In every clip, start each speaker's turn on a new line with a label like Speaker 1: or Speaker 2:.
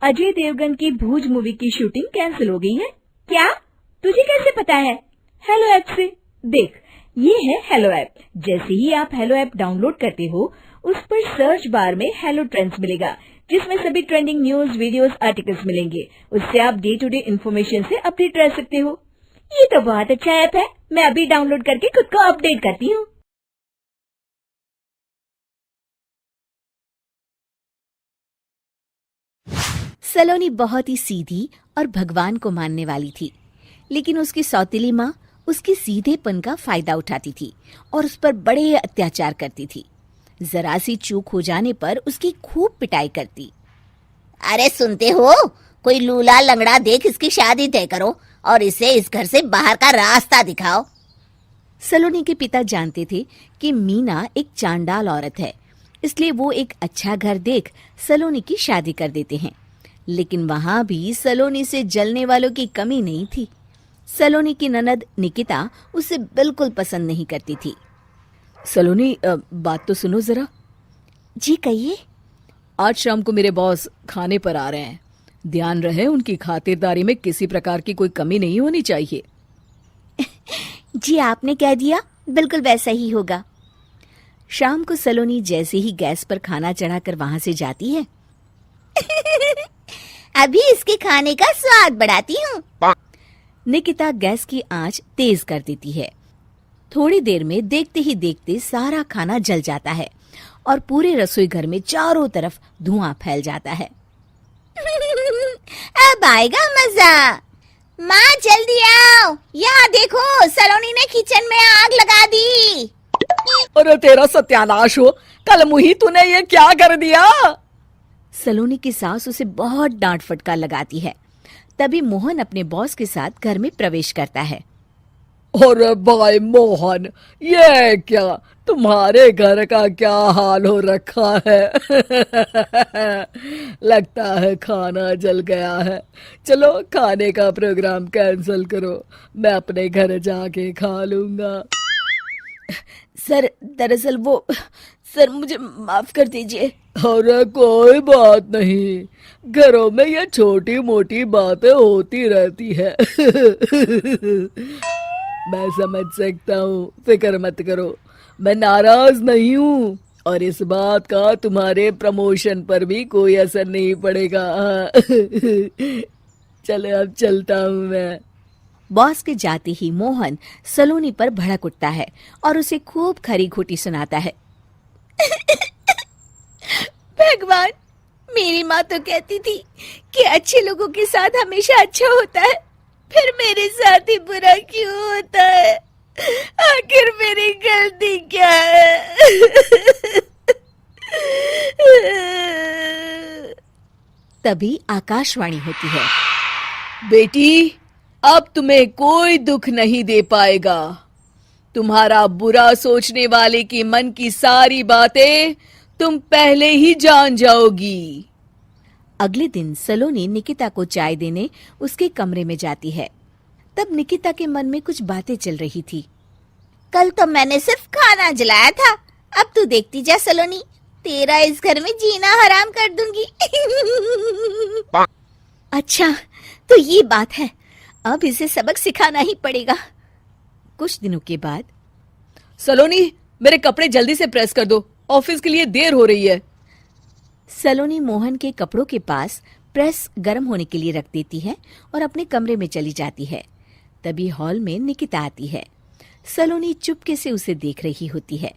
Speaker 1: अजय देवगन की भूज मूवी की shooting cancel हो गई है। क्या? तुझे कैसे पता है? हेलो ऐप से देख, ये है हेलो ऐप। जैसे ही आप हेलो ऐप डाउनलोड करते हो, उस पर सर्च बार में हेलो ट्रेंड्स मिलेगा, जिसमें सभी ट्रेंडिंग न्यूज, वीडियोस, आर्टिकल्स मिलेंगे। उससे आप डे टू डे इन्फॉर्मेशन से अपडेट रह सकते हो। ये तो बहुत अच्छा ऐप है। मैं अभी डाउनलोड करके खुद को अपडेट करती हूँ।
Speaker 2: सलोनी बहुत ही सीधी और भगवान को मानने वाली थी, लेकिन उसकी सौतेली माँ उसके सीधेपन का फायदा उठाती थी और उस पर बड़े अत्याचार करती थी। जरा सी चूक हो जाने पर उसकी खूब पिटाई करती।
Speaker 3: अरे सुनते हो, कोई लूला लंगड़ा देख इसकी शादी तय करो और इसे इस घर से बाहर का रास्ता दिखाओ।
Speaker 2: सलोनी के पिता जानते थे कि मीना एक चांडाल औरत है, इसलिए वो एक अच्छा घर देख सलोनी की शादी कर देते हैं। लेकिन वहां भी सलोनी से जलने वालों की कमी नहीं थी। सलोनी की ननद निकिता उसे बिल्कुल पसंद नहीं करती थी।
Speaker 4: सलोनी, बात तो सुनो जरा।
Speaker 2: जी कहिए।
Speaker 4: आज शाम को मेरे बॉस खाने पर आ रहे हैं। ध्यान रहे उनकी खातिरदारी में किसी प्रकार की कोई कमी नहीं होनी चाहिए।
Speaker 2: जी आपने कह दिया, बिल्कुल वैसा ही होगा। शाम को सलोनी जैसे ही गैस पर खाना चढ़ाकर वहां से जाती है,
Speaker 3: अभी इसके खाने का स्वाद बढ़ाती हूँ।
Speaker 2: निकिता गैस की आंच तेज कर देती है। थोड़ी देर में देखते ही देखते सारा खाना जल जाता है और पूरे रसोई घर में चारों तरफ धुआं फैल जाता है।
Speaker 3: अब आएगा मजा। माँ जल्दी आओ, यहाँ देखो सलोनी ने किचन में आग लगा दी।
Speaker 4: अरे तेरा सत्यानाश हो, कल मुही तूने ये क्या कर दिया?
Speaker 2: सलोनी की सास उसे बहुत डांट फटकार लगाती है। तभी मोहन अपने बॉस के साथ घर में प्रवेश करता है।
Speaker 4: अरे भाई मोहन, ये क्या तुम्हारे घर का क्या हाल हो रखा है? लगता है खाना जल गया है। चलो खाने का प्रोग्राम कैंसिल करो, मैं अपने घर जाके खा लूंगा।
Speaker 2: सर, दरअसल सर मुझे माफ कर दीजिए।
Speaker 4: अरे कोई बात नहीं, घरों में ये छोटी मोटी बातें होती रहती है। मैं समझ सकता हूँ, फिक्र मत करो, मैं नाराज नहीं हूँ और इस बात का तुम्हारे प्रमोशन पर भी कोई असर नहीं पड़ेगा। चलो अब चलता हूँ मैं।
Speaker 2: बॉस के जाते ही मोहन सलोनी पर भड़क उठता है और उसे खूब खरी खोटी सुनाता है। भगवान, मेरी माँ तो कहती थी कि अच्छे लोगों के साथ हमेशा अच्छा होता है, फिर मेरे साथ ही बुरा क्यों होता है? आखिर मेरी गलती क्या है? तभी आकाशवाणी होती है।
Speaker 4: बेटी, अब तुम्हें कोई दुख नहीं दे पाएगा। तुम्हारा बुरा सोचने वाले के मन की सारी बातें तुम पहले ही जान जाओगी।
Speaker 2: अगले दिन सलोनी निकिता को चाय देने उसके कमरे में जाती है। तब निकिता के मन में कुछ बातें चल रही थी।
Speaker 3: कल तो मैंने सिर्फ खाना जलाया था, अब तू देखती जा सलोनी, तेरा इस घर में जीना हराम कर दूंगी।
Speaker 2: अच्छा, तो ये बात है, अब इसे सबक सिखाना ही पड़ेगा। कुछ दिनों के बाद,
Speaker 4: सलोनी, मेरे कपड़े जल्दी से प्रेस कर दो, ऑफिस के लिए देर हो रही है।
Speaker 2: सलोनी मोहन के कपड़ों के पास प्रेस गर्म होने के लिए रख देती है और अपने कमरे में चली जाती है। तभी हॉल में निकिता आती है। सलोनी चुपके से उसे देख रही होती है।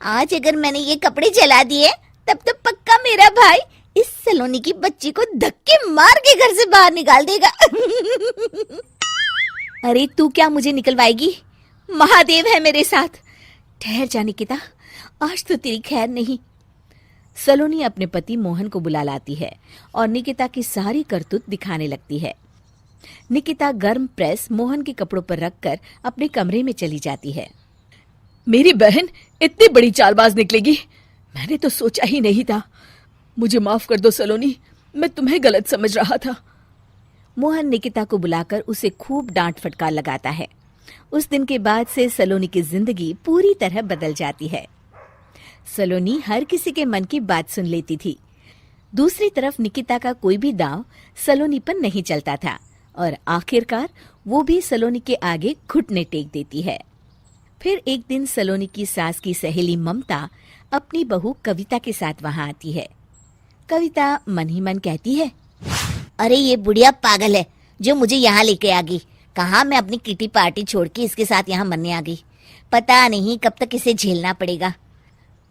Speaker 3: आज अगर मैंने ये कपड़े जला दिए, तब तो पक्का मेरा भाई इस सलोनी की बच्ची को धक्के मार के घर से बाहर निकाल देगा।
Speaker 2: अरे तू क्या मुझे निकलवाएगी? महादेव है मेरे साथ। ठहर जा निकिता, आज तो तेरी खैर नहीं। सलोनी अपने पति मोहन को बुला लाती है और निकिता की सारी करतूत दिखाने लगती है। निकिता गर्म प्रेस मोहन के कपड़ों पर रखकर अपने कमरे में चली जाती है।
Speaker 4: मेरी बहन इतनी बड़ी चालबाज निकलेगी, मैंने तो सोचा ही नहीं था। मुझे माफ कर दो सलोनी, मैं तुम्हें गलत समझ रहा था।
Speaker 2: मोहन निकिता को बुलाकर उसे खूब डांट फटकार लगाता है। उस दिन के बाद से सलोनी की जिंदगी पूरी तरह बदल जाती है। सलोनी हर किसी के मन की बात सुन लेती थी। दूसरी तरफ निकिता का कोई भी दांव सलोनी पर नहीं चलता था और आखिरकार वो भी सलोनी के आगे घुटने टेक देती है। फिर एक दिन सलोनी की सास की सहेली ममता अपनी बहू कविता के साथ वहां आती है। कविता मन ही मन कहती है,
Speaker 3: अरे ये बुढ़िया पागल है जो मुझे यहाँ लेके आ गई। कहाँ मैं अपनी किटी पार्टी छोड़ के इसके साथ यहाँ मरने आ गई। पता नहीं कब तक इसे झेलना पड़ेगा।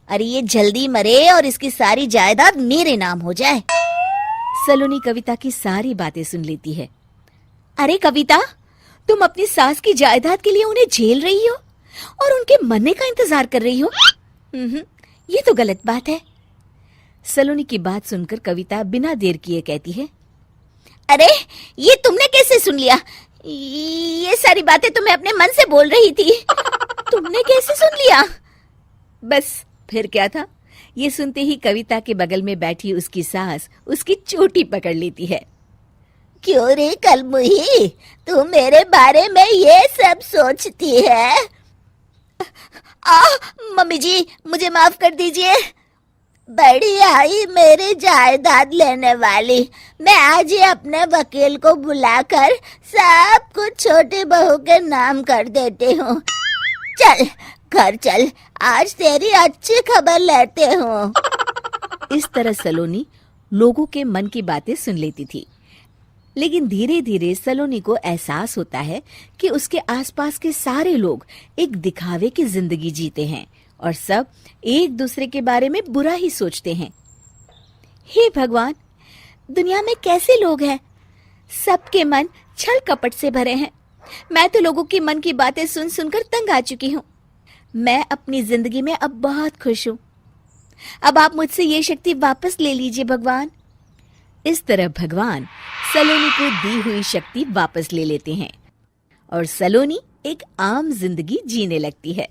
Speaker 3: अरे ये जल्दी मरे और इसकी सारी जायदाद मेरे नाम हो जाए।
Speaker 2: सलोनी कविता की सारी बातें सुन लेती है। अरे कविता, तुम अपनी सास की जायदाद के लिए उन्हें झेल रही हो और उनके मरने का इंतजार कर रही हो। ये तो गलत बात है। सलोनी की बात सुनकर कविता बिना देर किए कहती है,
Speaker 3: अरे ये तुमने कैसे सुन लिया? ये सारी बातें तो मैं अपने मन से बोल रही थी।
Speaker 2: तुमने कैसे सुन लिया? बस फिर क्या था, ये सुनते ही कविता के बगल में बैठी उसकी सास उसकी चोटी पकड़ लेती है।
Speaker 3: क्यों रे कलमुही, तू मेरे बारे में ये सब सोचती है? मम्मी जी मुझे माफ कर दीजिए। बड़ी आई मेरी जायदाद लेने वाली। मैं आज ही अपने वकील को बुलाकर सब कुछ छोटी बहू के नाम कर देती हूँ। चल घर चल, आज तेरी अच्छी खबर लेते हूँ।
Speaker 2: इस तरह सलोनी लोगों के मन की बातें सुन लेती थी, लेकिन धीरे धीरे सलोनी को एहसास होता है कि उसके आसपास के सारे लोग एक दिखावे की जिंदगी जीते हैं और सब एक दूसरे के बारे में बुरा ही सोचते हैं। हे भगवान, दुनिया में कैसे लोग हैं? सबके मन छल कपट से भरे हैं। मैं तो लोगों के मन की बातें सुन सुनकर तंग आ चुकी हूँ। मैं अपनी जिंदगी में अब बहुत खुश हूँ। अब आप मुझसे ये शक्ति वापस ले लीजिए भगवान। इस तरह भगवान सलोनी को दी हुई शक्ति वापस ले लेते हैं और सलोनी एक आम जिंदगी जीने लगती है।